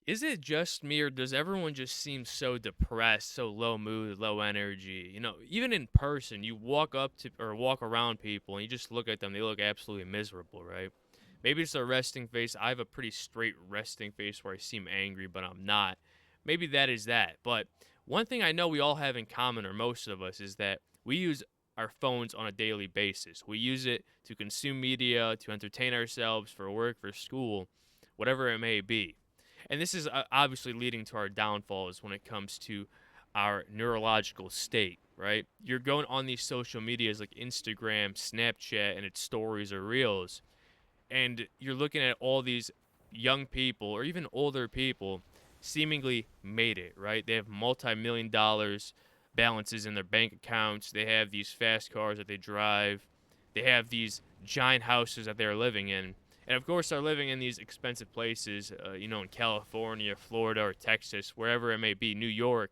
Is it just me, or does everyone just seem so depressed, so low mood, low energy? Even in person, you walk up to or walk around people and you just look at them, they look absolutely miserable, right? Maybe it's a resting face. I have a pretty straight resting face where I seem angry, but I'm not. Maybe that is that. But one thing I know we all have in common, or most of us, is that we use our phones on a daily basis. We use it to consume media, to entertain ourselves, for work, for school, whatever it may be. And this is obviously leading to our downfalls when it comes to our neurological state, right? You're going on these social medias like Instagram, Snapchat, and its stories or reels, and you're looking at all these young people or even older people seemingly made it, right? They have multi-million dollars balances in their bank accounts. They have these fast cars that they drive. They have these giant houses that they're living in. And of course, they're living in these expensive places, in California, Florida, or Texas, wherever it may be, New York.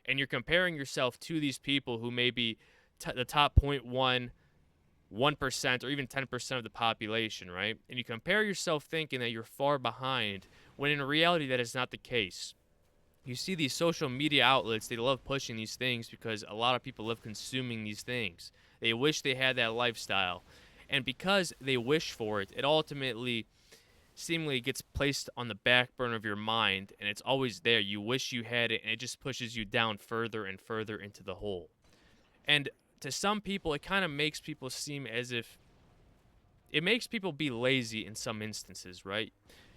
And you're comparing yourself to these people who may be the top 1% or even 10% of the population, right? And you compare yourself thinking that you're far behind when in reality that is not the case. You see these social media outlets, they love pushing these things because a lot of people love consuming these things. They wish they had that lifestyle. And because they wish for it, it ultimately seemingly gets placed on the back burner of your mind and it's always there. You wish you had it and it just pushes you down further and further into the hole. And to some people, it kind of makes people seem as if it makes people be lazy in some instances, right?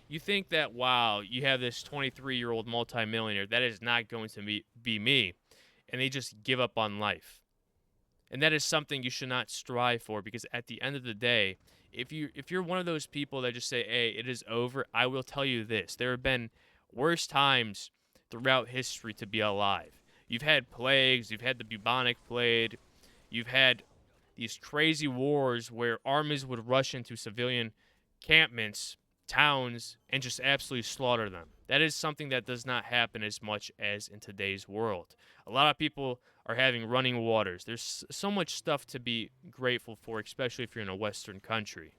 You think that, wow, you have this 23-year-old multimillionaire, that is not going to be me. And they just give up on life. And that is something you should not strive for because at the end of the day, if you're one of those people that just say, "Hey, it is over," I will tell you this. There have been worse times throughout history to be alive. You've had plagues, you've had the bubonic plague, you've had these crazy wars where armies would rush into civilian encampments, towns, and just absolutely slaughter them. That is something that does not happen as much as in today's world. A lot of people are having running waters. There's so much stuff to be grateful for, especially if you're in a Western country.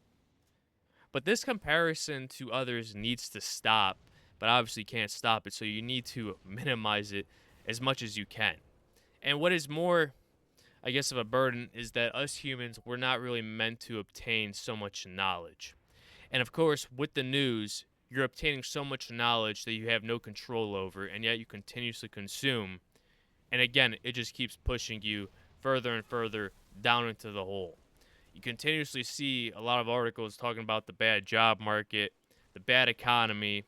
But this comparison to others needs to stop, but obviously can't stop it, so you need to minimize it as much as you can. And what is more, I guess, of a burden is that us humans, we're not really meant to obtain so much knowledge. And of course, with the news, you're obtaining so much knowledge that you have no control over, and yet you continuously consume. And again, it just keeps pushing you further and further down into the hole. You continuously see a lot of articles talking about the bad job market, the bad economy.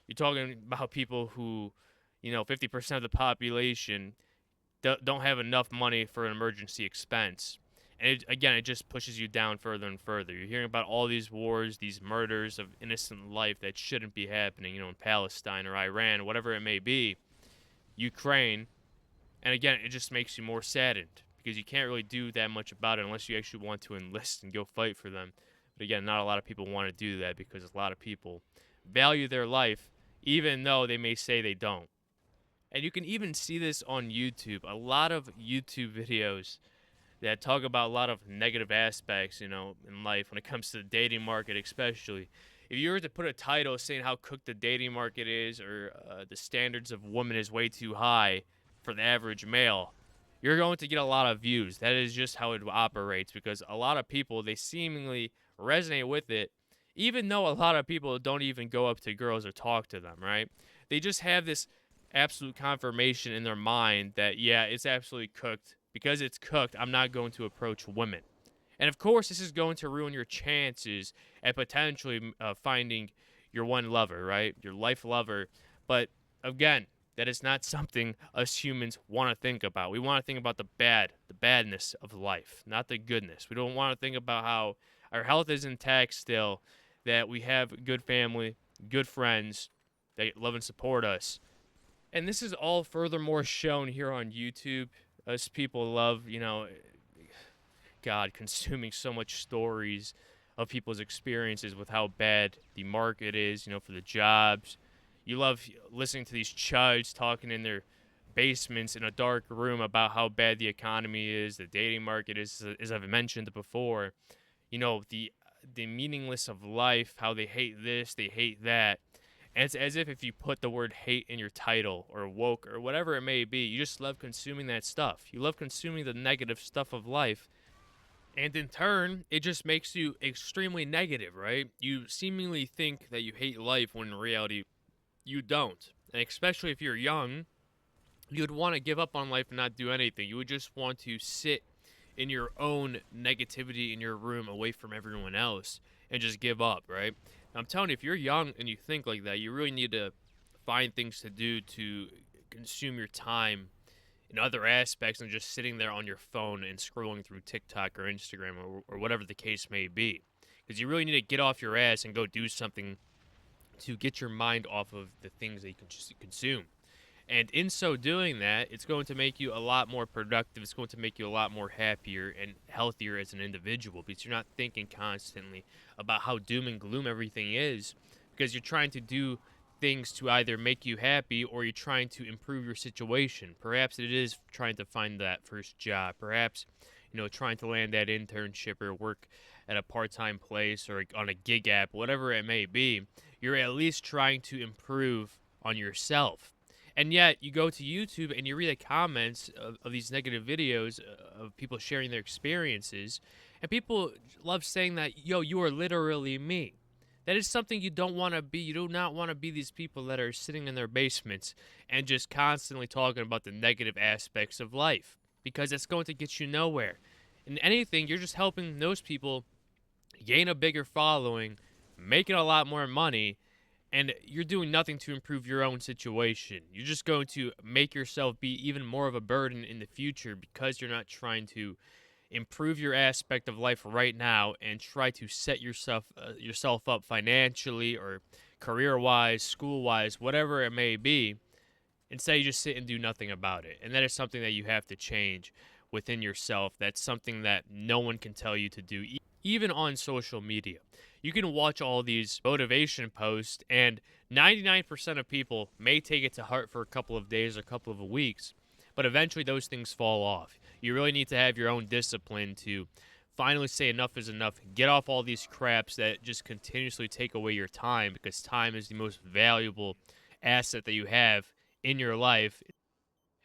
You're talking about people who, 50% of the population don't have enough money for an emergency expense. And again, it just pushes you down further and further. You're hearing about all these wars, these murders of innocent life that shouldn't be happening, in Palestine or Iran, whatever it may be, Ukraine. And again, it just makes you more saddened because you can't really do that much about it unless you actually want to enlist and go fight for them. But again, not a lot of people want to do that because a lot of people value their life even though they may say they don't. And you can even see this on YouTube. A lot of YouTube videos that talk about a lot of negative aspects, in life when it comes to the dating market, especially. If you were to put a title saying how cooked the dating market is or the standards of women is way too high for the average male, you're going to get a lot of views. That is just how it operates because a lot of people, they seemingly resonate with it, even though a lot of people don't even go up to girls or talk to them, right? They just have this absolute confirmation in their mind that, yeah, it's absolutely cooked. Because it's cooked, I'm not going to approach women. And of course, this is going to ruin your chances at potentially finding your one lover, right? Your life lover. But again, that is not something us humans want to think about. We want to think about the badness of life, not the goodness. We don't want to think about how our health is intact still, that we have good family, good friends that love and support us. And this is all furthermore shown here on YouTube. Us people love, God, consuming so much stories of people's experiences with how bad the market is, for the jobs. You love listening to these chuds talking in their basements in a dark room about how bad the economy is, the dating market is, as I've mentioned before. The meaningless of life, how they hate this, they hate that. And it's as if you put the word hate in your title or woke or whatever it may be, you just love consuming that stuff. You love consuming the negative stuff of life. And in turn, it just makes you extremely negative, right? You seemingly think that you hate life when in reality you don't. And especially if you're young, you'd want to give up on life and not do anything. You would just want to sit in your own negativity in your room away from everyone else and just give up, right? I'm telling you, if you're young and you think like that, you really need to find things to do to consume your time in other aspects than just sitting there on your phone and scrolling through TikTok or Instagram or whatever the case may be. Because you really need to get off your ass and go do something to get your mind off of the things that you can just consume. And in so doing that, it's going to make you a lot more productive. It's going to make you a lot more happier and healthier as an individual because you're not thinking constantly about how doom and gloom everything is because you're trying to do things to either make you happy or you're trying to improve your situation. Perhaps it is trying to find that first job. Perhaps, trying to land that internship or work at a part-time place or on a gig app, whatever it may be. You're at least trying to improve on yourself. And yet, you go to YouTube and you read the comments of these negative videos of people sharing their experiences, and people love saying that, yo, you are literally me. That is something you don't want to be. You do not want to be these people that are sitting in their basements and just constantly talking about the negative aspects of life because it's going to get you nowhere. In anything, you're just helping those people gain a bigger following, making a lot more money, and you're doing nothing to improve your own situation. You're just going to make yourself be even more of a burden in the future because you're not trying to improve your aspect of life right now and try to set yourself up financially or career-wise, school-wise, whatever it may be. Instead, you just sit and do nothing about it. And that is something that you have to change within yourself. That's something that no one can tell you to do, even on social media. You can watch all these motivation posts, and 99% of people may take it to heart for a couple of days or a couple of weeks, but eventually those things fall off. You really need to have your own discipline to finally say enough is enough. Get off all these craps that just continuously take away your time because time is the most valuable asset that you have in your life.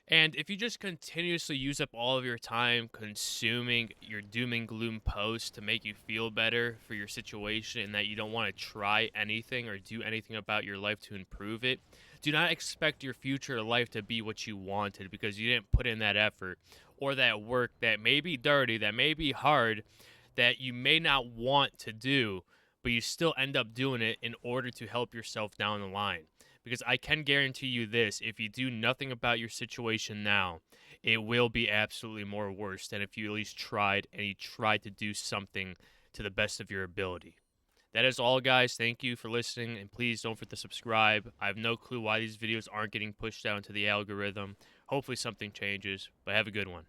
And if you just continuously use up all of your time consuming your doom and gloom posts to make you feel better for your situation and that you don't want to try anything or do anything about your life to improve it, do not expect your future life to be what you wanted because you didn't put in that effort or that work that may be dirty, that may be hard, that you may not want to do, but you still end up doing it in order to help yourself down the line. Because I can guarantee you this, if you do nothing about your situation now, it will be absolutely more worse than if you at least tried and you tried to do something to the best of your ability. That is all, guys. Thank you for listening, and please don't forget to subscribe. I have no clue why these videos aren't getting pushed out into the algorithm. Hopefully something changes, but have a good one.